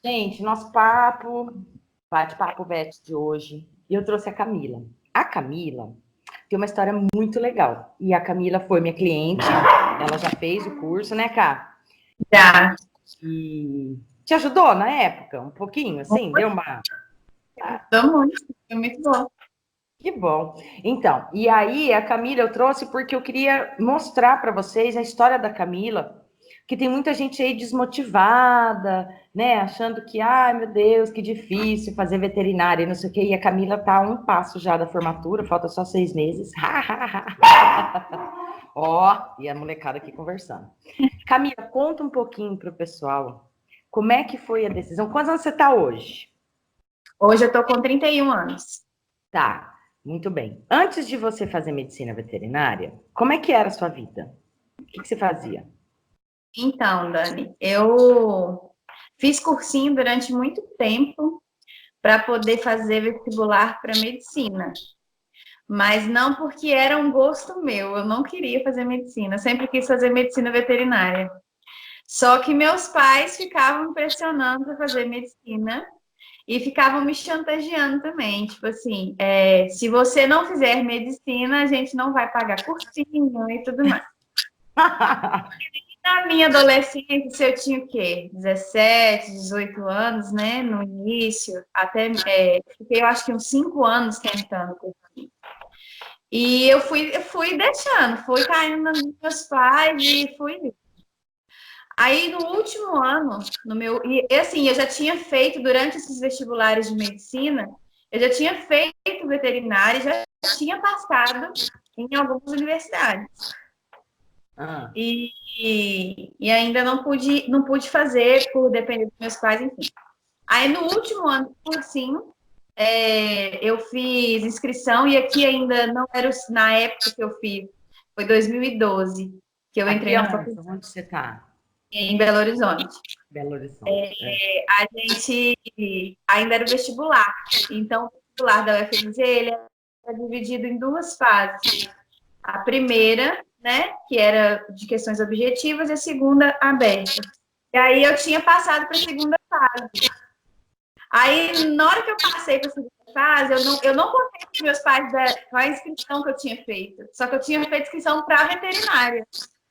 Gente, nosso bate-papo Beth de hoje, e eu trouxe a Camila. A Camila tem uma história muito legal. E a Camila foi minha cliente, ela já fez o curso, né, Cá? Já. E te ajudou na época, um pouquinho, assim, deu uma. Ajudou muito, foi muito bom. Que bom. Então, e aí a Camila eu trouxe porque eu queria mostrar para vocês a história da Camila, que tem muita gente aí desmotivada, né, achando que, ai meu Deus, que difícil fazer veterinária e não sei o quê, e a Camila tá a um passo já da formatura, falta só 6 meses. Ó, e a molecada aqui conversando. Camila, conta um pouquinho pro pessoal, como é que foi a decisão? Quantos anos você tá hoje? Hoje eu tô com 31 anos. Tá, muito bem. Antes de você fazer medicina veterinária, como é que era a sua vida? O que você fazia? Então, Dani, eu fiz cursinho durante muito tempo para poder fazer vestibular para medicina, mas não porque era um gosto meu, eu não queria fazer medicina, eu sempre quis fazer medicina veterinária. Só que meus pais ficavam me pressionando para fazer medicina e ficavam me chantageando também, tipo assim, se você não fizer medicina, a gente não vai pagar cursinho e tudo mais. Na minha adolescência, eu tinha o quê? 17, 18 anos, né? No início, até fiquei, eu acho que uns 5 anos tentando cursinho. E eu fui deixando, fui caindo nos meus pais e fui. Aí, no último ano, no meu. E assim, eu já tinha feito, durante esses vestibulares de medicina, eu já tinha feito veterinária, já tinha passado em algumas universidades. Ah, E ainda não pude fazer por depender dos meus pais, enfim. Aí, no último ano do cursinho, eu fiz inscrição, e aqui ainda não era na época que eu fiz, foi 2012 que eu aqui entrei na aonde? faculdade, Onde você está? em Belo Horizonte. Belo Horizonte. É. A gente ainda era o vestibular. Então, o vestibular da UFMG, ele era dividido em duas fases. A primeira, né, que era de questões objetivas, e a segunda, aberta. E aí eu tinha passado para a segunda fase. Aí, na hora que eu passei para a segunda fase, eu não contei para os meus pais com a inscrição que eu tinha feito. Só que eu tinha feito inscrição para a veterinária.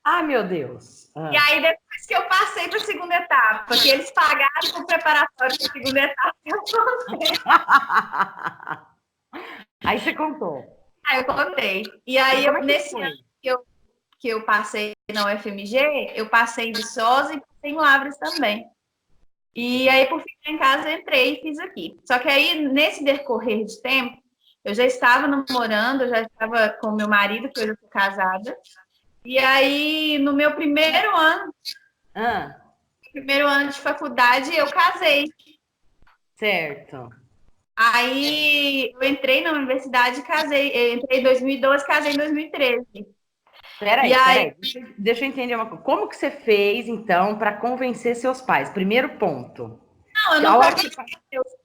Ai, meu Deus. E aí, depois que eu passei para a segunda etapa, que eles pagaram o preparatório para a segunda etapa, eu contei. Aí você contou. Aí eu contei. E E aí, como é que nesse foi? ano que eu passei na UFMG, eu passei em Viçosa e passei em Lavras também. E aí, por ficar em casa, eu entrei e fiz aqui. Só que aí, nesse decorrer de tempo, eu já estava namorando, eu já estava com meu marido, que hoje eu sou casada. E aí, no meu Ah, primeiro ano de faculdade, eu casei. certo. Aí, eu entrei na universidade e casei. Eu entrei em 2012, casei em 2013. E aí, Peraí. Deixa eu entender uma coisa. Como que você fez, então, para convencer seus pais? Primeiro ponto. não, eu A não hora que conversei. você,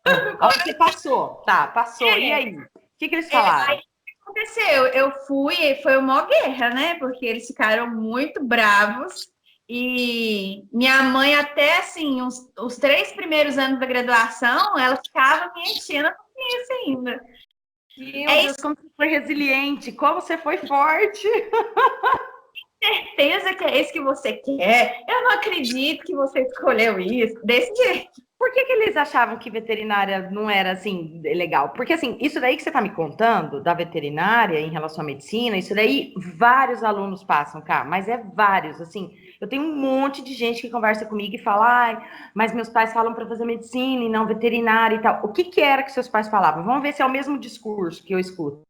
Não a hora que você conversei. passou. Tá, passou. E aí? O que que eles Aí, falaram? o que aconteceu? Eu fui, e foi uma guerra, né? Porque eles ficaram muito bravos. E minha mãe, até assim, os 3 primeiros anos da graduação, ela ficava me enchendo a paciência ainda. Meu É Deus, como você foi resiliente, como você foi forte. certeza que é isso que você quer? Eu não acredito que você escolheu isso. Desse jeito. Por que que eles achavam que veterinária não era assim legal? Porque assim, isso daí que você está me contando da veterinária em relação à medicina, isso daí vários alunos passam, cá, mas é vários, assim. Eu tenho um monte de gente que conversa comigo e fala, ai, mas meus pais falam para fazer medicina e não veterinária e tal. O que que era que seus pais falavam? Vamos ver se é o mesmo discurso que eu escuto.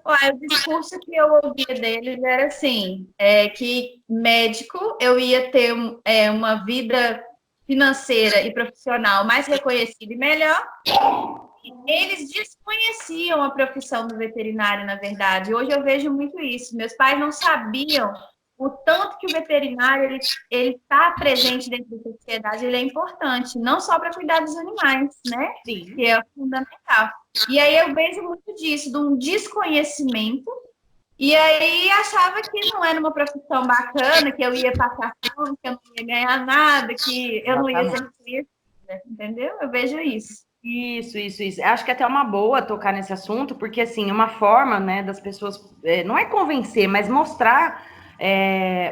Olha, o discurso que eu ouvia deles era assim, que médico eu ia ter uma vida financeira e profissional mais reconhecida e melhor. Eles desconheciam a profissão do veterinário, na verdade. Hoje eu vejo muito isso. Meus pais não sabiam o tanto que o veterinário ele está presente dentro da sociedade, ele é importante, não só para cuidar dos animais, né? Que Sim. é fundamental. E aí eu vejo muito disso, de um desconhecimento E aí achava que não era uma profissão bacana, que eu ia passar fome, que eu não ia ganhar nada, que eu não ia ser reconhecida, entendeu? Eu vejo isso. Isso. Acho que é até uma boa tocar nesse assunto, porque assim, uma forma, né, das pessoas, não é convencer, mas mostrar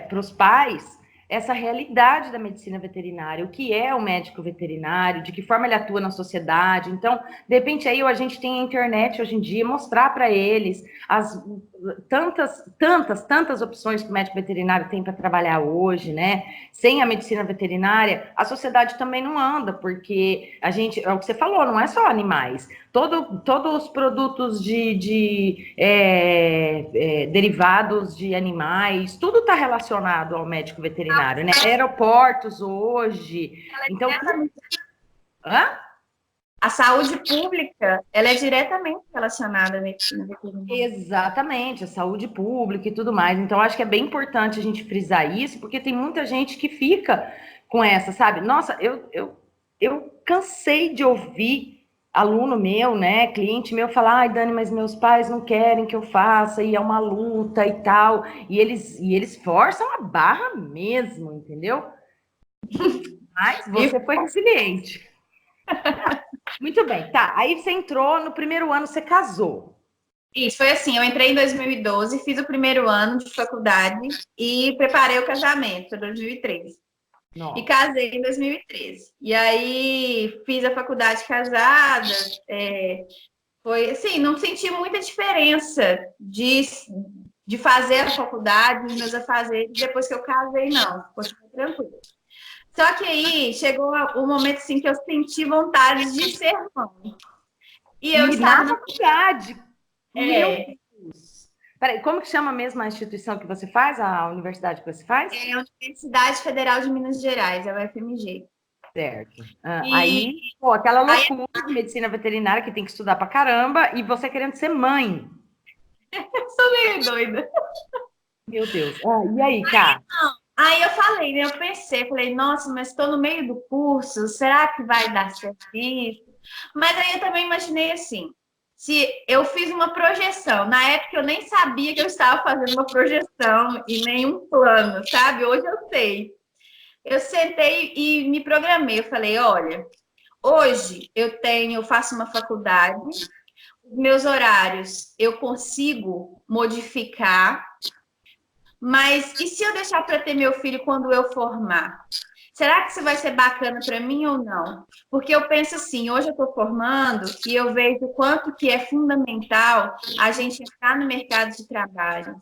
para os pais essa realidade da medicina veterinária, o que é o médico veterinário, de que forma ele atua na sociedade. Então, de repente, aí a gente tem a internet hoje em dia, mostrar para eles as tantas opções que o médico veterinário tem para trabalhar hoje, né? Sem a medicina veterinária, a sociedade também não anda, porque a gente, é o que você falou, não é só animais. Todos os produtos derivados de animais, tudo está relacionado ao médico veterinário, né? Aeroportos hoje. Então, hã? A saúde pública, ela é diretamente relacionada à medicina veterinária. Exatamente, a saúde pública e tudo mais. Então, acho que é bem importante a gente frisar isso, porque tem muita gente que fica com essa, sabe? Nossa, eu cansei de ouvir aluno meu, né, cliente meu falar, ai, Dani, mas meus pais não querem que eu faça, e é uma luta e tal. E eles forçam a barra mesmo, entendeu? Mas você foi resiliente. Muito bem, tá. Aí você entrou, no primeiro ano você casou. Isso, foi assim, eu entrei em 2012, fiz o primeiro ano de faculdade e preparei o casamento, em 2013. Nossa. E casei em 2013. E aí fiz a faculdade casada, foi assim, não senti muita diferença de fazer a faculdade, os meus afazeres, depois que eu casei, não, foi tranquilo. Só que aí chegou o momento assim que eu senti vontade de ser mãe. E eu estava na faculdade. Meu Deus. Peraí, como que chama mesmo a instituição que você faz, a universidade que você faz? É a Universidade Federal de Minas Gerais, é a UFMG. Certo. Aí, pô, aquela loucura de medicina veterinária que tem que estudar pra caramba e você querendo ser mãe. Eu sou meio doida. Meu Deus. E aí, cara? Aí eu falei, né? Eu pensei, falei, nossa, mas estou no meio do curso, será que vai dar certo isso? Mas aí eu também imaginei assim, se eu fiz uma projeção, na época eu nem sabia que eu estava fazendo uma projeção e nenhum plano, sabe? Hoje eu sei. Eu sentei e me programei, eu falei, olha, hoje eu faço uma faculdade, os meus horários eu consigo modificar, mas e se eu deixar para ter meu filho quando eu formar? Será que isso vai ser bacana para mim ou não? Porque eu penso assim, hoje eu estou formando e eu vejo o quanto que é fundamental a gente entrar no mercado de trabalho.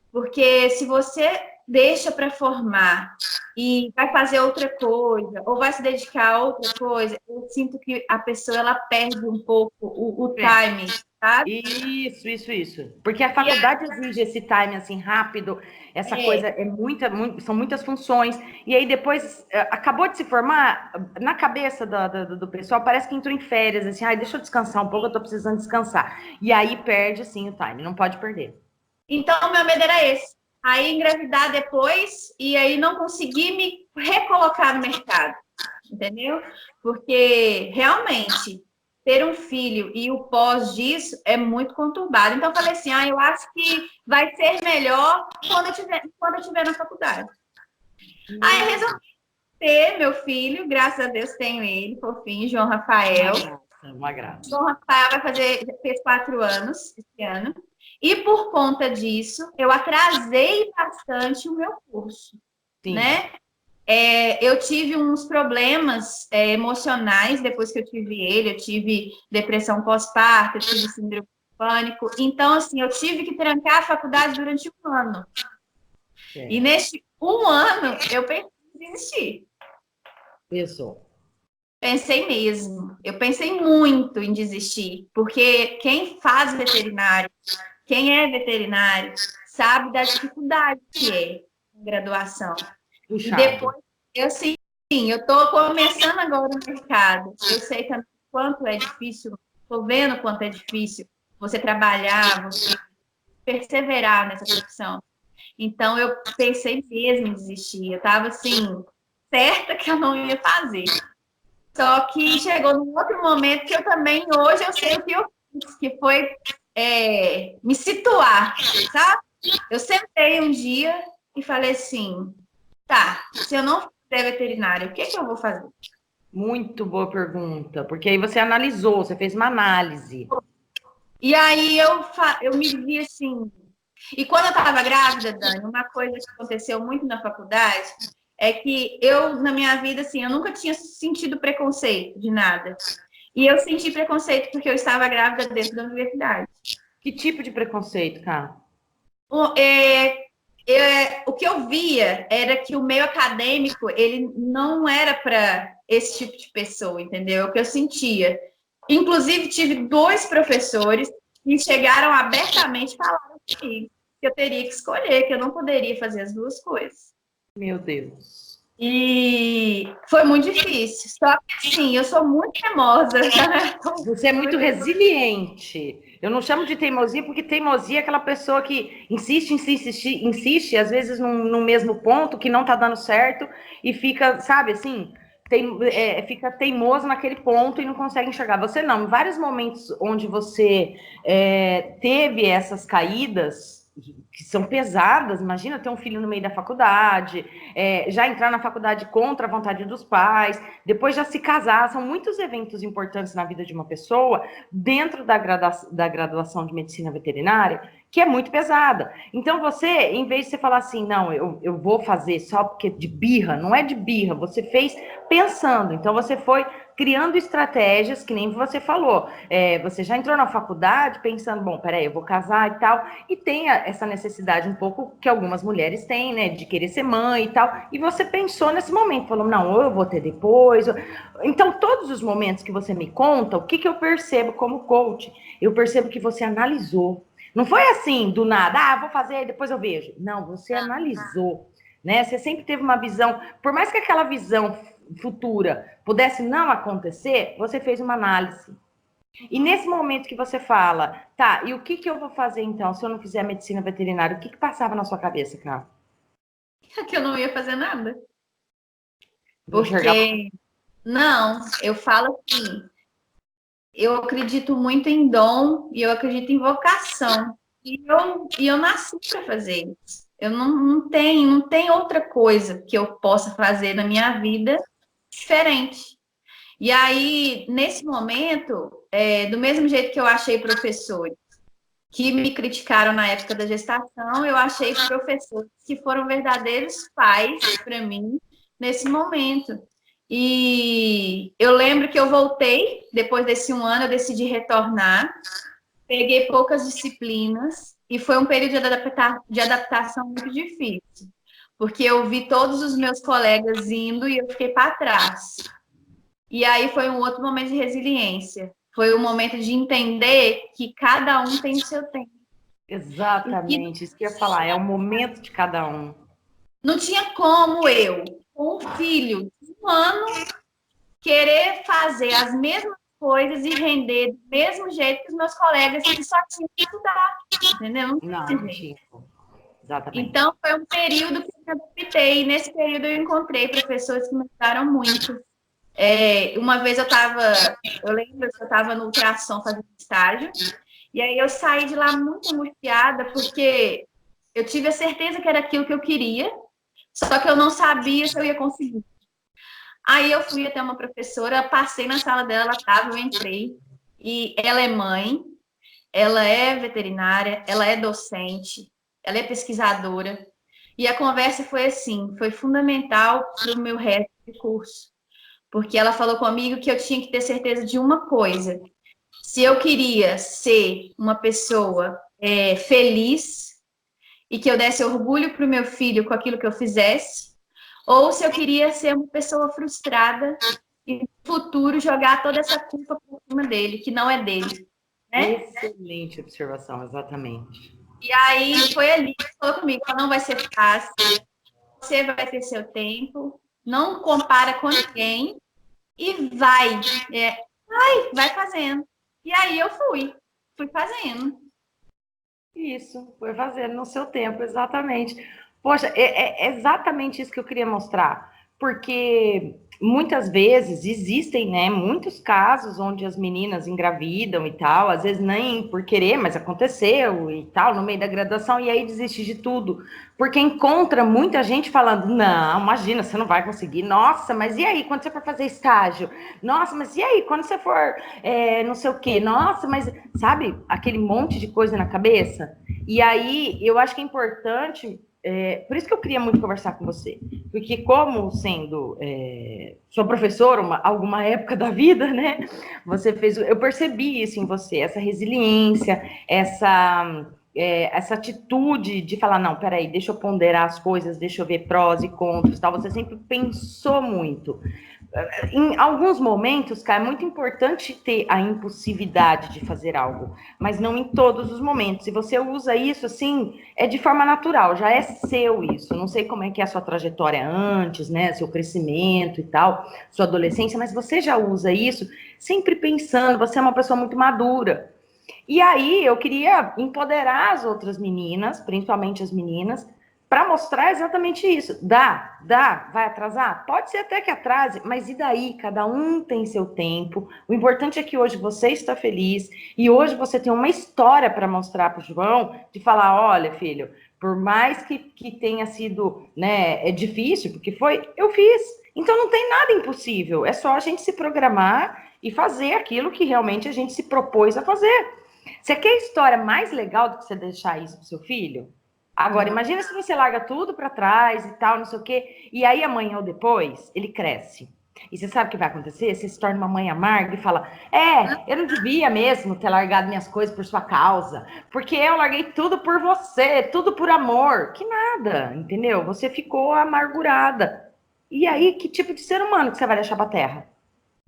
Porque se você deixa para formar e vai fazer outra coisa, ou vai se dedicar a outra coisa, eu sinto que a pessoa ela perde um pouco o timing, sabe? Isso. Porque a faculdade exige esse time assim rápido, essa coisa são muitas funções. E aí depois acabou de se formar, na cabeça do pessoal, parece que entrou em férias, assim, ai, deixa eu descansar um pouco, eu tô precisando descansar. E aí perde assim o time, não pode perder. Então, meu medo era esse. Aí engravidar depois e aí não conseguir me recolocar no mercado, entendeu? Porque realmente ter um filho e o pós disso é muito conturbado. Então, eu falei assim: eu acho que vai ser melhor quando eu tiver na faculdade. Aí eu resolvi ter meu filho, graças a Deus tenho ele, fofinho, João Rafael. Uma graça. João Rafael fez 4 anos esse ano. E por conta disso, eu atrasei bastante o meu curso, Sim. né? Eu tive uns problemas emocionais depois que eu tive ele. Eu tive depressão pós-parto, eu tive síndrome de pânico. Então, assim, eu tive que trancar a faculdade durante 1 ano. E neste 1 ano, eu pensei em desistir. Pensou. Pensei mesmo. Eu pensei muito em desistir, porque quem faz veterinário, quem é veterinário, sabe da dificuldade que é a graduação. Puxado. E depois, eu estou começando agora no mercado. Eu sei também quanto é difícil, estou vendo quanto é difícil você trabalhar, você perseverar nessa profissão. Então, eu pensei mesmo em desistir. Eu estava, assim, certa que eu não ia fazer. Só que chegou num outro momento que eu também, hoje, eu sei o que eu fiz, que foi me situar, sabe? Eu sentei um dia e falei assim, tá, se eu não fizer veterinária, o que que eu vou fazer? Muito boa pergunta, porque aí você analisou, você fez uma análise. E aí eu me vi assim. E quando eu estava grávida, Dani, uma coisa que aconteceu muito na faculdade é que eu, na minha vida, assim, eu nunca tinha sentido preconceito de nada. E eu senti preconceito porque eu estava grávida dentro da universidade. Que tipo de preconceito, cara? O, o que eu via era que o meio acadêmico, ele não era para esse tipo de pessoa, entendeu? O que eu sentia. Inclusive, tive dois professores que chegaram abertamente e falaram comigo que eu teria que escolher, que eu não poderia fazer as duas coisas. Meu Deus. E foi muito difícil. Só que, assim, eu sou muito teimosa. Você é muito resiliente. Eu não chamo de teimosia, porque teimosia é aquela pessoa que insiste, insiste, insiste, insiste às vezes no mesmo ponto, que não tá dando certo, e fica, sabe, assim, fica teimoso naquele ponto e não consegue enxergar. Você não, em vários momentos onde você teve essas caídas, que são pesadas, imagina ter um filho no meio da faculdade, já entrar na faculdade contra a vontade dos pais, depois já se casar, são muitos eventos importantes na vida de uma pessoa dentro da graduação de medicina veterinária, que é muito pesada. Então você, em vez de você falar assim, não, eu vou fazer só porque de birra, não é de birra, você fez pensando, então você foi criando estratégias, que nem você falou, você já entrou na faculdade pensando, bom, peraí, eu vou casar e tal, e tem essa necessidade um pouco que algumas mulheres têm, né, de querer ser mãe e tal, e você pensou nesse momento, falou, não, ou eu vou ter depois. Então, todos os momentos que você me conta, o que, que eu percebo como coach? Eu percebo que você analisou. Não foi assim, do nada, vou fazer, depois eu vejo. Não, você analisou, né? Você sempre teve uma visão, por mais que aquela visão futura pudesse não acontecer, você fez uma análise. E nesse momento que você fala, tá, e o que, que eu vou fazer então, se eu não fizer a medicina veterinária? O que, que passava na sua cabeça, cara? Que eu não ia fazer nada. Não enxergava. Porque, não, eu falo assim, eu acredito muito em dom e eu acredito em vocação. E eu nasci para fazer isso. Eu não tenho outra coisa que eu possa fazer na minha vida diferente. E aí, nesse momento, do mesmo jeito que eu achei professores que me criticaram na época da gestação, eu achei professores que foram verdadeiros pais para mim nesse momento. E eu lembro que eu voltei, depois desse um ano, eu decidi retornar, peguei poucas disciplinas e foi um período de adaptação muito difícil, porque eu vi todos os meus colegas indo e eu fiquei para trás. E aí foi um outro momento de resiliência. Foi o momento de entender que cada um tem o seu tempo. E que Exatamente, isso que eu ia falar, é o momento de cada um. não tinha como eu, com um filho de um ano, querer fazer as mesmas coisas e render do mesmo jeito que os meus colegas que só tinham que estudar, entendeu? Não Não, tinha não jeito. tinha. Exatamente. Então, foi um período que eu me adaptei. E nesse período eu encontrei professores que me ajudaram muito. Uma vez eu lembro que eu estava no ultrassom fazendo estágio, e aí eu saí de lá muito angustiada, porque eu tive a certeza que era aquilo que eu queria, só que eu não sabia se eu ia conseguir. Aí eu fui até uma professora, passei na sala dela, ela estava, eu entrei, e ela é mãe, ela é veterinária, ela é docente, ela é pesquisadora, e a conversa foi assim, foi fundamental para o meu resto de curso, porque ela falou comigo que eu tinha que ter certeza de uma coisa, se eu queria ser uma pessoa feliz e que eu desse orgulho para o meu filho com aquilo que eu fizesse, ou se eu queria ser uma pessoa frustrada e no futuro jogar toda essa culpa por cima dele, que não é dele, né? Excelente observação, exatamente. E aí foi ali que falou comigo, não vai ser fácil, você vai ter seu tempo, não compara com ninguém e vai fazendo. E aí eu fui fazendo. Isso, foi fazendo no seu tempo, exatamente. Poxa, é exatamente isso que eu queria mostrar. porque muitas vezes existem, né, muitos casos onde as meninas engravidam e tal, às vezes nem por querer, mas aconteceu e tal, no meio da graduação, e aí desiste de tudo, porque encontra muita gente falando, não, imagina, você não vai conseguir, nossa, mas e aí, quando você for fazer estágio? Nossa, mas e aí, quando você for, não sei o quê? Nossa, mas, sabe, aquele monte de coisa na cabeça? E aí, eu acho que é importante, por isso que eu queria muito conversar com você, porque como sendo sua professora alguma época da vida, né? Você fez, eu percebi isso em você, essa resiliência, essa atitude de falar, não, peraí, deixa eu ponderar as coisas, deixa eu ver prós e contras, tal. Você sempre pensou muito. Em alguns momentos, cara, é muito importante ter a impulsividade de fazer algo, mas não em todos os momentos. Se você usa isso assim, é de forma natural, já é seu isso. Não sei como é que é a sua trajetória antes, né? Seu crescimento e tal, sua adolescência, mas você já usa isso sempre pensando, você é uma pessoa muito madura. E aí eu queria empoderar as outras meninas, principalmente as meninas, para mostrar exatamente isso. Vai atrasar? Pode ser até que atrase, mas e daí? Cada um tem seu tempo. O importante é que hoje você está feliz e hoje você tem uma história para mostrar para o João, de falar, olha, filho, por mais que tenha sido, né, difícil, porque foi, eu fiz. Então não tem nada impossível, é só a gente se programar e fazer aquilo que realmente a gente se propôs a fazer. Você quer história mais legal do que você deixar isso pro seu filho? Agora, imagina se você larga tudo para trás e tal, não sei o quê, e aí amanhã ou depois ele cresce. E você sabe o que vai acontecer? Você se torna uma mãe amarga e fala: eu não devia mesmo ter largado minhas coisas por sua causa, porque eu larguei tudo por você, tudo por amor. Que nada, entendeu? Você ficou amargurada. E aí, que tipo de ser humano que você vai deixar pra terra?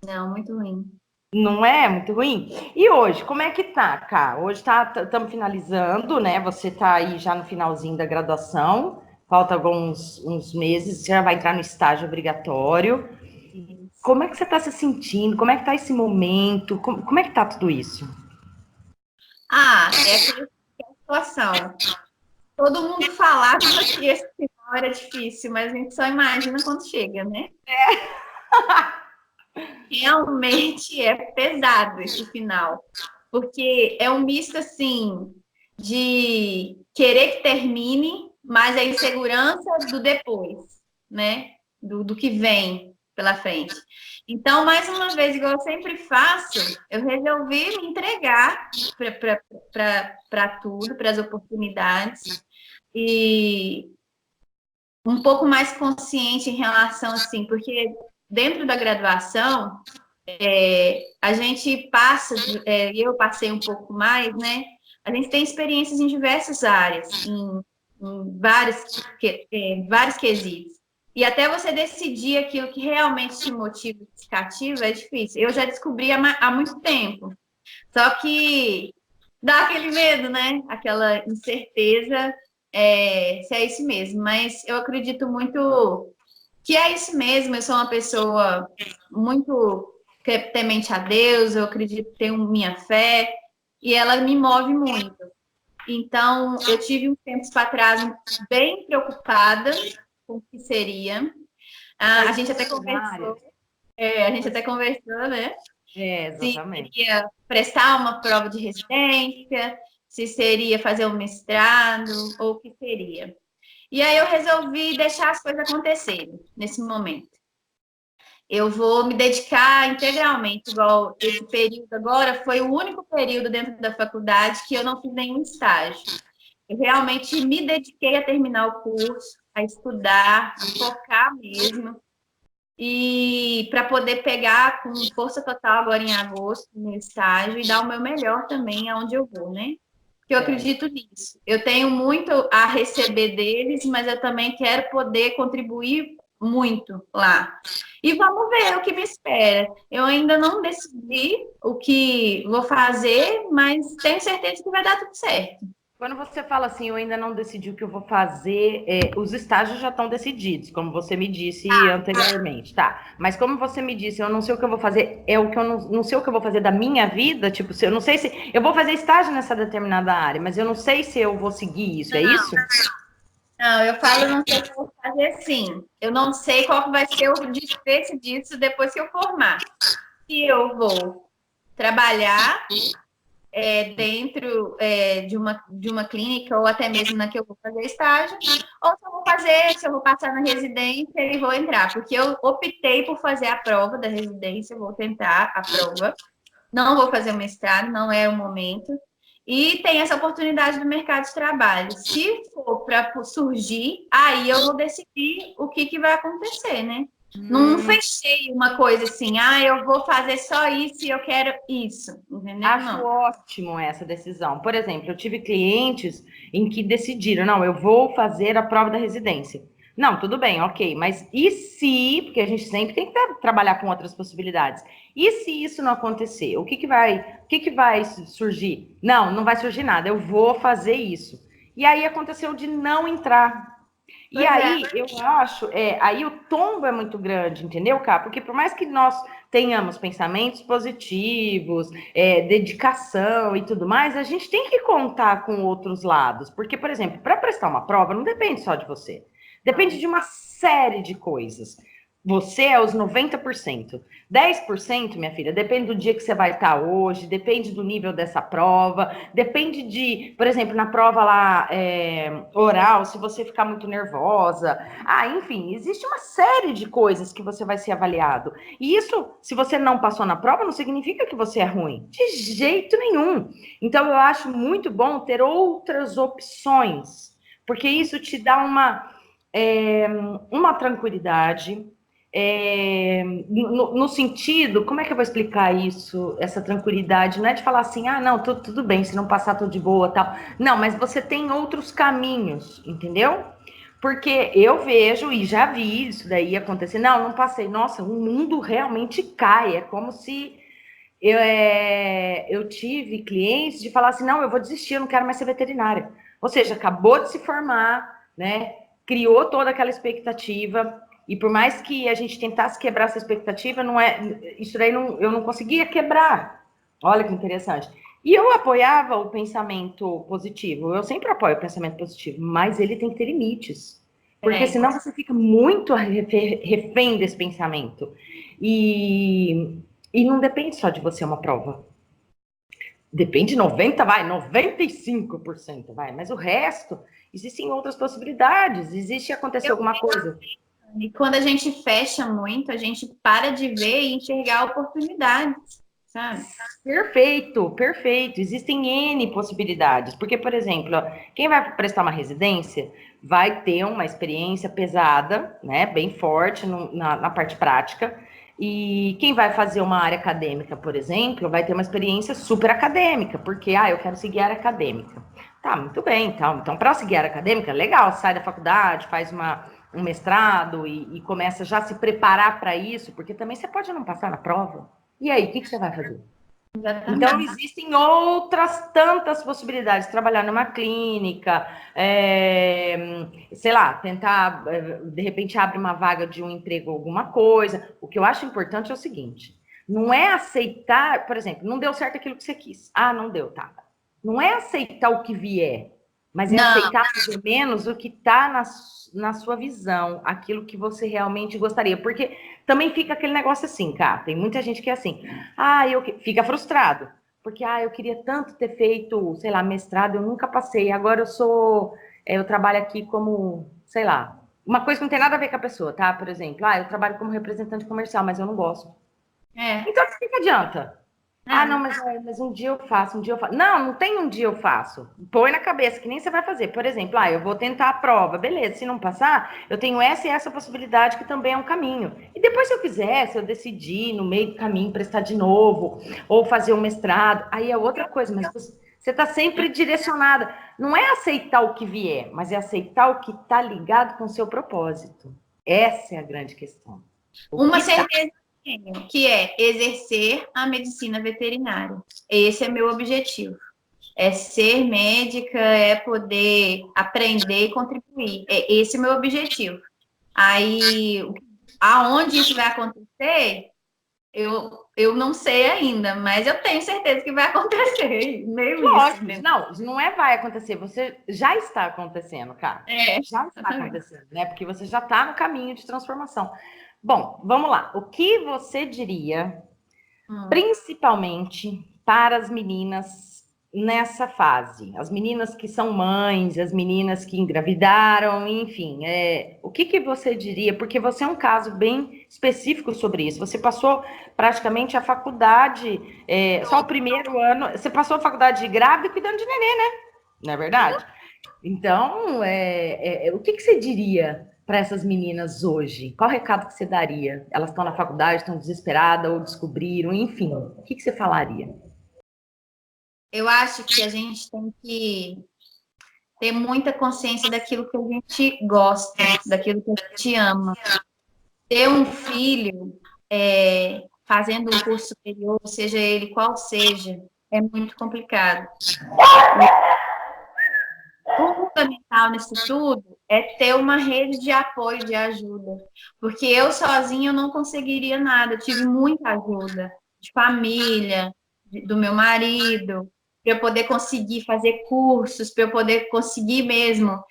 Não, muito ruim. Não é muito ruim? E hoje, como é que tá, Cá? Hoje estamos finalizando, né? Você tá aí já no finalzinho da graduação, falta alguns uns meses, você já vai entrar no estágio obrigatório. Como é que você está se sentindo? Como é que tá esse momento? Como é que tá tudo isso? É aquela situação. Todo mundo falava que esse final era difícil, mas a gente só imagina quando chega, né? Realmente é pesado esse final, porque é um misto assim de querer que termine, mas a insegurança do depois, né? Do que vem pela frente. Então, mais uma vez, igual eu sempre faço, eu resolvi me entregar para tudo, para as oportunidades, e um pouco mais consciente em relação assim, porque dentro da graduação a gente passa, eu passei um pouco mais, né? A gente tem experiências em diversas áreas, em vários quesitos. E até você decidir aquilo que realmente te motiva e te cativa é difícil. Eu já descobri há muito tempo. Só que dá aquele medo, né? Aquela incerteza se é isso mesmo. Mas eu acredito muito que é isso mesmo. Eu sou uma pessoa muito temente a Deus, eu acredito, tenho minha fé, e ela me move muito. Então, eu tive um tempo para trás bem preocupada com o que seria. A gente até conversou, né? Se Exatamente. seria prestar uma prova de residência, se seria fazer um mestrado, ou o que seria. E aí eu resolvi deixar as coisas acontecerem nesse momento. Eu vou me dedicar integralmente, igual esse período agora foi o único período dentro da faculdade que eu não fiz nenhum estágio. Eu realmente me dediquei a terminar o curso, a estudar, a focar mesmo, e para poder pegar com força total agora em agosto no estágio e dar o meu melhor também aonde eu vou, né? Porque eu acredito nisso. Eu tenho muito a receber deles, mas eu também quero poder contribuir muito lá. E vamos ver o que me espera. Eu ainda não decidi o que vou fazer, mas tenho certeza que vai dar tudo certo. Quando você fala assim, eu ainda não decidi o que eu vou fazer, os estágios já estão decididos, como você me disse anteriormente, tá? Mas como você me disse, eu não sei o que eu vou fazer, é o que eu não sei o que eu vou fazer da minha vida, tipo, se eu não sei se eu vou fazer estágio nessa determinada área, mas eu não sei se eu vou seguir isso, é isso? Não, eu falo, não sei o que eu vou fazer assim. Eu não sei qual que vai ser o desfecho disso depois que eu formar. Se eu vou trabalhar dentro de uma clínica ou até mesmo na que eu vou fazer estágio, ou se eu vou fazer, se eu vou passar na residência e vou entrar, porque eu optei por fazer a prova da residência, vou tentar a prova, não vou fazer o mestrado, não é o momento, e tem essa oportunidade do mercado de trabalho. Se for para surgir, aí eu vou decidir o que vai acontecer, né? Não fechei uma coisa assim, eu vou fazer só isso e eu quero isso, entendeu? Acho Não. ótimo essa decisão. Por exemplo, eu tive clientes em que decidiram, não, eu vou fazer a prova da residência. Não, tudo bem, ok, mas e se, porque a gente sempre tem que trabalhar com outras possibilidades. E se isso não acontecer? O que que vai surgir? Não, não vai surgir nada, eu vou fazer isso. E aí aconteceu de não entrar. E Pois é. aí, eu acho, aí o tombo é muito grande, entendeu, Cá? Porque por mais que nós tenhamos pensamentos positivos, dedicação e tudo mais, a gente tem que contar com outros lados. Porque, por exemplo, para prestar uma prova, não depende só de você. Depende de uma série de coisas. Você é os 90%. 10%, minha filha, depende do dia que você vai estar hoje, depende do nível dessa prova, depende de, por exemplo, na prova lá oral, se você ficar muito nervosa. Enfim, existe uma série de coisas que você vai ser avaliado. E isso, se você não passou na prova, não significa que você é ruim. De jeito nenhum. Então, eu acho muito bom ter outras opções, porque isso te dá uma tranquilidade, no sentido, como é que eu vou explicar isso, essa tranquilidade? Não é de falar assim, não, tudo bem, se não passar, tô de boa, tal. Não, mas você tem outros caminhos, entendeu? Porque eu vejo e já vi isso daí acontecer. Não passei. Nossa, o mundo realmente cai. É como se eu tive clientes de falar assim, não, eu vou desistir, eu não quero mais ser veterinária. Ou seja, acabou de se formar, né? Criou toda aquela expectativa, e por mais que a gente tentasse quebrar essa expectativa, isso daí eu não conseguia quebrar. Olha que interessante. E eu apoiava o pensamento positivo, eu sempre apoio o pensamento positivo, mas ele tem que ter limites. Porque senão você fica muito refém desse pensamento. E não depende só de você uma prova. Depende 95%, mas o resto, existem outras possibilidades, existe acontecer alguma coisa. E quando a gente fecha muito, a gente para de ver e enxergar oportunidades, sabe? Perfeito, perfeito. Existem N possibilidades. Porque, por exemplo, quem vai prestar uma residência vai ter uma experiência pesada, né? Bem forte na parte prática. E quem vai fazer uma área acadêmica, por exemplo, vai ter uma experiência super acadêmica, porque, eu quero seguir a área acadêmica. Tá, muito bem. Então para seguir a área acadêmica, legal, sai da faculdade, faz um mestrado e começa já a se preparar para isso, porque também você pode não passar na prova. E aí, o que você vai fazer? Então, Exatamente. existem outras tantas possibilidades. Trabalhar numa clínica, sei lá, tentar, de repente, abre uma vaga de um emprego, alguma coisa. O que eu acho importante é o seguinte: não é aceitar, por exemplo, não deu certo aquilo que você quis. Não deu, tá. Não é aceitar o que vier, mas é Não, aceitar mais ou menos o que está na sua visão, aquilo que você realmente gostaria. Porque também fica aquele negócio assim, cara. Tem muita gente que é assim, fica frustrado. Porque, eu queria tanto ter feito, sei lá, mestrado, eu nunca passei. Agora eu trabalho aqui como, sei lá, uma coisa que não tem nada a ver com a pessoa, tá? Por exemplo, eu trabalho como representante comercial, mas eu não gosto. é. Então, o que adianta? Não, Não. mas um dia eu faço, um dia eu faço. Não tem um dia eu faço. Põe na cabeça, que nem você vai fazer. Por exemplo, eu vou tentar a prova. Beleza, se não passar, eu tenho essa e essa possibilidade, que também é um caminho. E depois, se eu quiser, se eu decidir no meio do caminho prestar de novo, ou fazer um mestrado, aí é outra coisa, mas você está sempre direcionada. Não é aceitar o que vier, mas é aceitar o que está ligado com o seu propósito. Essa é a grande questão. Uma certeza que tenho, que é exercer a medicina veterinária. Esse é meu objetivo. É ser médica, é poder aprender e contribuir. Esse é meu objetivo. Aí, aonde isso vai acontecer, Eu não sei ainda, mas eu tenho certeza que vai acontecer. Meio Lógico, isso. não é vai acontecer, você já está acontecendo, cara. É, Já está exatamente. acontecendo, né? Porque você já está no caminho de transformação. Bom, vamos lá. O que você diria, principalmente para as meninas nessa fase? As meninas que são mães, as meninas que engravidaram, enfim. O que você diria? Porque você é um caso bem específico sobre isso. Você passou praticamente a faculdade, só o primeiro ano. Você passou a faculdade de grávida e cuidando de neném, né? Não é verdade? Então, o que você diria para essas meninas hoje? Qual recado que você daria? Elas estão na faculdade, estão desesperadas ou descobriram, enfim. O que você falaria? Eu acho que a gente tem que ter muita consciência daquilo que a gente gosta, daquilo que a gente ama. Ter um filho fazendo um curso superior, seja ele qual seja, é muito complicado. O fundamental nisso tudo é ter uma rede de apoio, de ajuda. Porque eu sozinha eu não conseguiria nada. Eu tive muita ajuda de família, do meu marido, para eu poder conseguir fazer cursos, para eu poder conseguir mesmo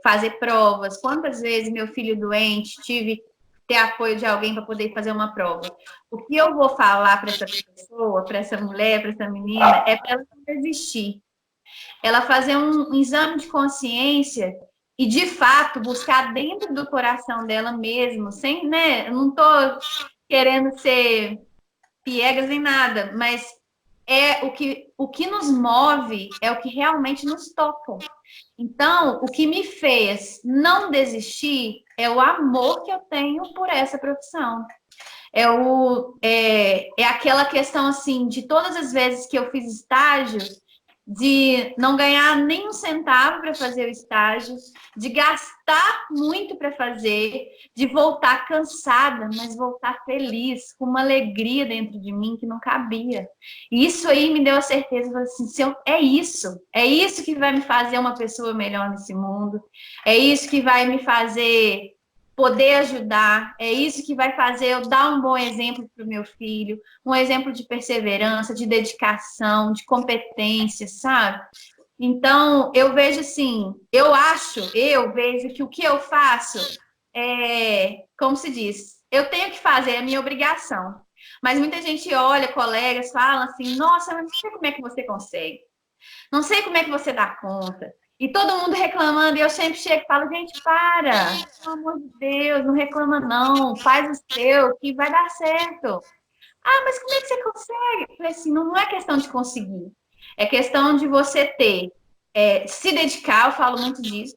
fazer provas. Quantas vezes meu filho doente tive que ter apoio de alguém para poder fazer uma prova? O que eu vou falar para essa pessoa, para essa mulher, para essa menina, é para ela não desistir, ela fazer um exame de consciência e, de fato, buscar dentro do coração dela mesmo, sem, né? Eu não estou querendo ser piegas em nada, mas o que nos move é o que realmente nos toca. Então, o que me fez não desistir é o amor que eu tenho por essa profissão. É aquela questão assim, de todas as vezes que eu fiz estágio, de não ganhar nem um centavo para fazer o estágio, de gastar muito para fazer, de voltar cansada, mas voltar feliz, com uma alegria dentro de mim que não cabia. E isso aí me deu a certeza, assim, é isso que vai me fazer uma pessoa melhor nesse mundo, é isso que vai me fazer poder ajudar, é isso que vai fazer eu dar um bom exemplo para o meu filho, um exemplo de perseverança, de dedicação, de competência, sabe? Então, eu vejo assim, eu vejo que o que eu faço como se diz, eu tenho que fazer, é a minha obrigação. Mas muita gente olha, colegas, falam assim, nossa, mas não sei como é que você consegue. Não sei como é que você dá conta. E todo mundo reclamando, e eu sempre chego e falo, gente, para, pelo amor de Deus, não reclama não, faz o seu, que vai dar certo. Ah, mas como é que você consegue? Eu falei assim, não é questão de conseguir, é questão de você se dedicar, eu falo muito disso,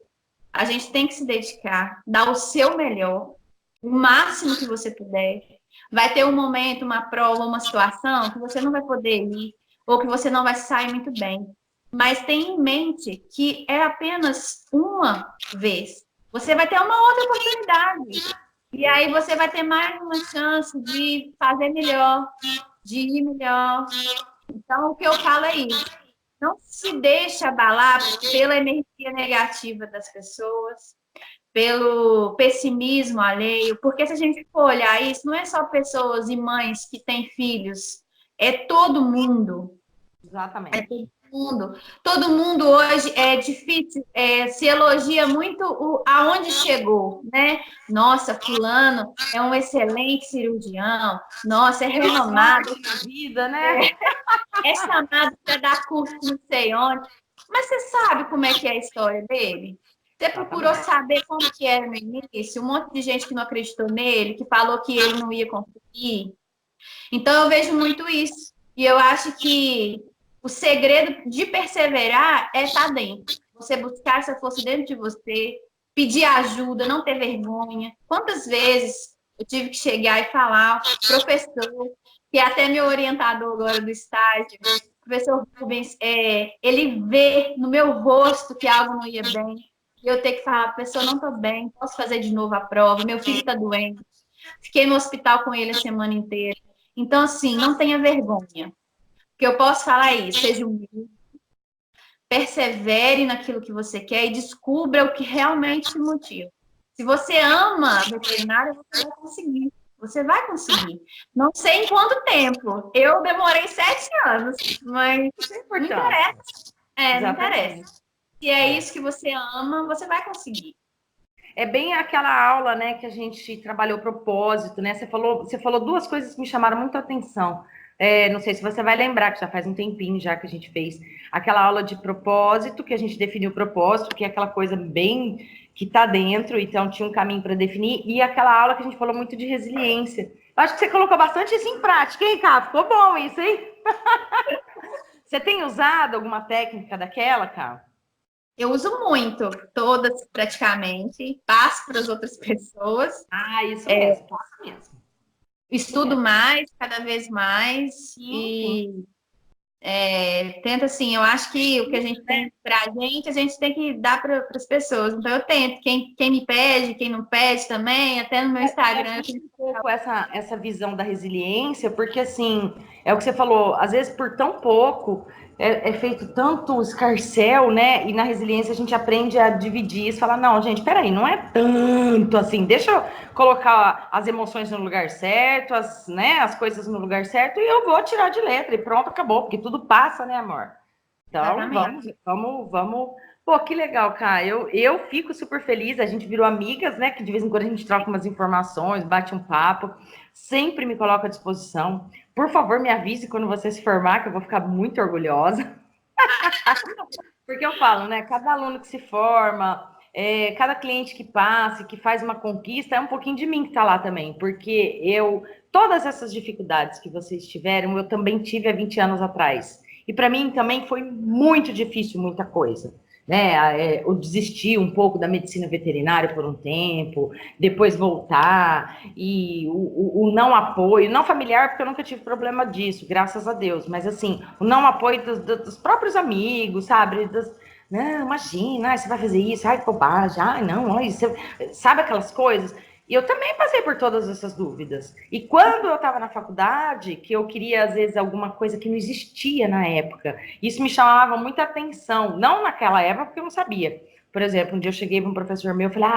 a gente tem que se dedicar, dar o seu melhor, o máximo que você puder. Vai ter um momento, uma prova, uma situação que você não vai poder ir, ou que você não vai sair muito bem. Mas tenha em mente que é apenas uma vez. Você vai ter uma outra oportunidade. E aí você vai ter mais uma chance de fazer melhor, de ir melhor. Então, o que eu falo é isso. Não se deixe abalar pela energia negativa das pessoas, pelo pessimismo alheio, porque se a gente for olhar isso, não é só pessoas e mães que têm filhos, é todo mundo. É Exatamente. todo mundo. Todo mundo hoje é difícil, se elogia muito aonde chegou, né? Nossa, fulano é um excelente cirurgião, nossa, é renomado, Vida, né? é chamado para dar curso não sei onde. Mas você sabe como é que é a história dele? Você procurou Exatamente. saber como que era no início? Um monte de gente que não acreditou nele, que falou que ele não ia conseguir. Então, eu vejo muito isso. E eu acho que o segredo de perseverar é estar dentro. Você buscar essa força dentro de você, pedir ajuda, não ter vergonha. Quantas vezes eu tive que chegar e falar, professor, que é até meu orientador agora do estágio, professor Rubens, ele vê no meu rosto que algo não ia bem. E eu ter que falar, professor, não estou bem, posso fazer de novo a prova, meu filho está doente. Fiquei no hospital com ele a semana inteira. Então, assim, não tenha vergonha. O que eu posso falar é isso, seja humilde, persevere naquilo que você quer e descubra o que realmente te motiva. Se você ama a veterinária, você vai conseguir. você vai conseguir. Não sei em quanto tempo. Eu demorei 7 anos, mas Isso é não importante. interessa. Não interessa. Exatamente. Se é isso que você ama, você vai conseguir. É bem aquela aula, né, que a gente trabalhou o propósito, né? Você falou duas coisas que me chamaram muito a atenção. Não sei se você vai lembrar, que já faz um tempinho já que a gente fez aquela aula de propósito, que a gente definiu o propósito, que é aquela coisa bem que tá dentro, então tinha um caminho para definir, e aquela aula que a gente falou muito de resiliência. Eu acho que você colocou bastante isso em prática, hein, Cá? Ficou bom isso, hein? Você tem usado alguma técnica daquela, Cá? Eu uso muito, todas praticamente, passo para as outras pessoas, Ah, isso mesmo, passa mesmo. Isso estudo mesmo. mais, cada vez mais, Sim, sim. e tento assim, eu acho que o que a gente tem para a gente tem que dar para as pessoas. Então eu tento, quem me pede, quem não pede também, até no meu Instagram. Um pouco essa visão da resiliência, porque assim, é o que você falou, às vezes por tão pouco é feito tanto escarcéu, né? E na resiliência a gente aprende a dividir isso, falar, não, gente, peraí, não é tanto assim, deixa eu colocar as emoções no lugar certo, as coisas no lugar certo, e eu vou tirar de letra, e pronto, acabou, porque tudo passa, né, amor? Então, Exatamente. vamos. Pô, que legal, cara. Eu fico super feliz. A gente virou amigas, né? Que de vez em quando a gente troca umas informações, bate um papo. Sempre me coloco à disposição. Por favor, me avise quando você se formar, que eu vou ficar muito orgulhosa. Porque eu falo, né? Cada aluno que se forma, cada cliente que passa, que faz uma conquista, é um pouquinho de mim que está lá também. Porque todas essas dificuldades que vocês tiveram, eu também tive há 20 anos atrás. E para mim também foi muito difícil muita coisa. Né, eu desisti um pouco da medicina veterinária por um tempo, depois voltar, e o não apoio, não familiar, porque eu nunca tive problema disso, graças a Deus, mas assim, o não apoio dos próprios amigos, sabe? Não, imagina, você vai fazer isso, ai, que bobagem, ai, não, olha, sabe aquelas coisas? E eu também passei por todas essas dúvidas. E quando eu estava na faculdade, que eu queria, às vezes, alguma coisa que não existia na época, isso me chamava muita atenção. Não naquela época, porque eu não sabia. Por exemplo, um dia eu cheguei para um professor meu e falei,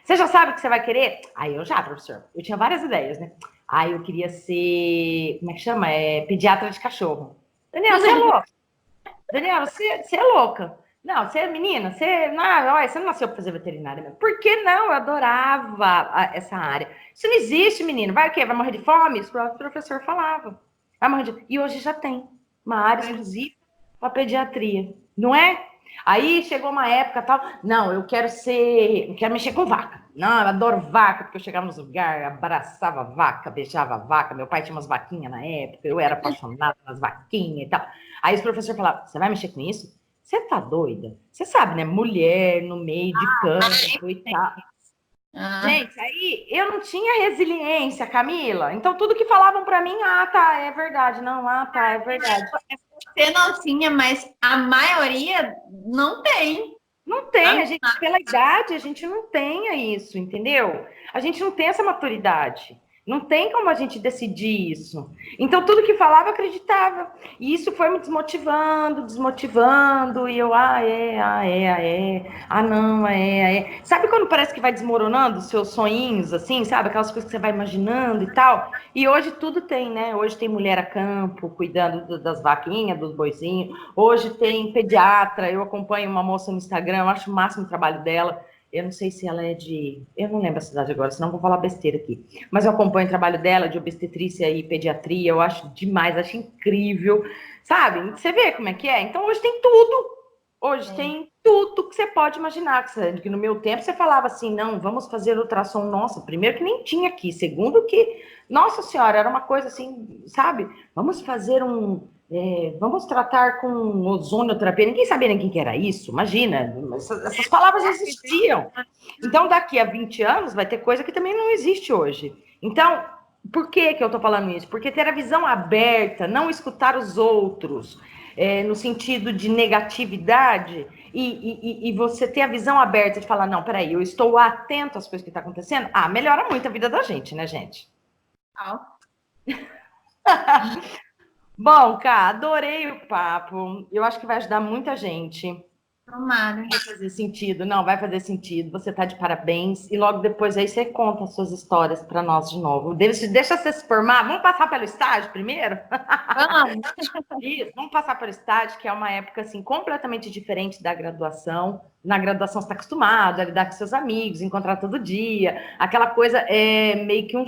você já sabe o que você vai querer? Aí eu já, professor. Eu tinha várias ideias, né? Aí eu queria ser, como é que chama? Pediatra de cachorro. Daniela, você é louca. Daniela, você é louca. Não, você é menina, você não nasceu para fazer veterinária mesmo. Por que não? Eu adorava essa área. Isso não existe, menino. Vai o quê? Vai morrer de fome? Isso o professor falava. Vai morrer de... E hoje já tem uma área exclusiva para pediatria, não é? Aí chegou uma época tal, não, eu quero mexer com vaca. Não, eu adoro vaca, porque eu chegava nos lugares, abraçava vaca, beijava vaca. Meu pai tinha umas vaquinhas na época, eu era apaixonada nas vaquinhas e tal. Aí os professores falavam, você vai mexer com isso? Você tá doida? Você sabe, né? Mulher no meio de campo e tal. Ah, Gente, aí eu não tinha resiliência, Camila. Então tudo que falavam para mim, tá, é verdade. Não, tá, é verdade. você não tinha, mas a maioria não tem. Não tem, a gente, pela idade, a gente não tem isso, entendeu? A gente não tem essa maturidade. Não tem como a gente decidir isso. Então, tudo que falava, eu acreditava. E isso foi me desmotivando, desmotivando. E eu, não, Sabe quando parece que vai desmoronando os seus sonhinhos, assim, sabe? Aquelas coisas que você vai imaginando e tal. E hoje tudo tem, né? Hoje tem mulher a campo, cuidando das vaquinhas, dos boizinhos. Hoje tem pediatra, eu acompanho uma moça no Instagram, eu acho o máximo o trabalho dela. Eu não sei se ela é de... Eu não lembro a cidade agora, senão vou falar besteira aqui. Mas eu acompanho o trabalho dela de obstetrícia e pediatria, eu acho demais, acho incrível. Sabe? Você vê como é que é? Então hoje tem tudo. Hoje tem tudo que você pode imaginar. Que no meu tempo você falava assim, não, vamos fazer ultrassom. Nossa, primeiro que nem tinha aqui. Segundo que, nossa senhora, era uma coisa assim, sabe? Vamos fazer vamos tratar com ozonioterapia. Ninguém sabia nem quem que era isso, imagina. Essas palavras existiam. Então, daqui a 20 anos, vai ter coisa que também não existe hoje. Então, por que eu estou falando isso? Porque ter a visão aberta, não escutar os outros, no sentido de negatividade, e você ter a visão aberta de falar, não, peraí, eu estou atento às coisas que estão acontecendo, melhora muito a vida da gente, né, gente? Bom, Cá, adorei o papo. Eu acho que vai ajudar muita gente. Tomara. Vai fazer sentido, não, vai fazer sentido. Você tá de parabéns. E logo depois aí você conta as suas histórias para nós de novo. Deixa você se formar. Vamos passar pelo estágio primeiro? Vamos. Isso, vamos passar pelo estágio, que é uma época assim completamente diferente da graduação. Na graduação você está acostumado a lidar com seus amigos, encontrar todo dia. Aquela coisa é meio que um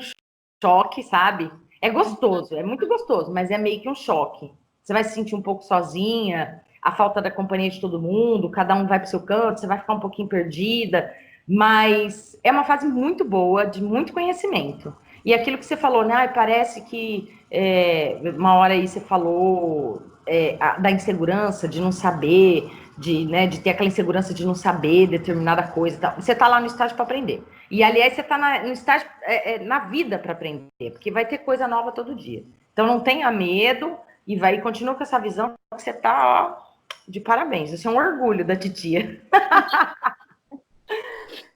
choque, sabe? É gostoso, é muito gostoso, mas é meio que um choque. Você vai se sentir um pouco sozinha, a falta da companhia de todo mundo, cada um vai para o seu canto, você vai ficar um pouquinho perdida, mas é uma fase muito boa, de muito conhecimento. E aquilo que você falou, né? Parece que uma hora aí você falou da insegurança, de não saber, de ter aquela insegurança de não saber determinada coisa. Tal. Você está lá no estágio para aprender. E, aliás, você está no estágio na vida para aprender, porque vai ter coisa nova todo dia. Então, não tenha medo e continua com essa visão que você está de parabéns. Isso é um orgulho da titia.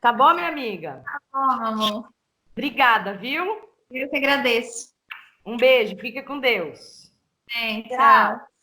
Tá bom, minha amiga? Tá bom, amor. Obrigada, viu? Eu que agradeço. Um beijo, fica com Deus. Bem, Tchau. tchau.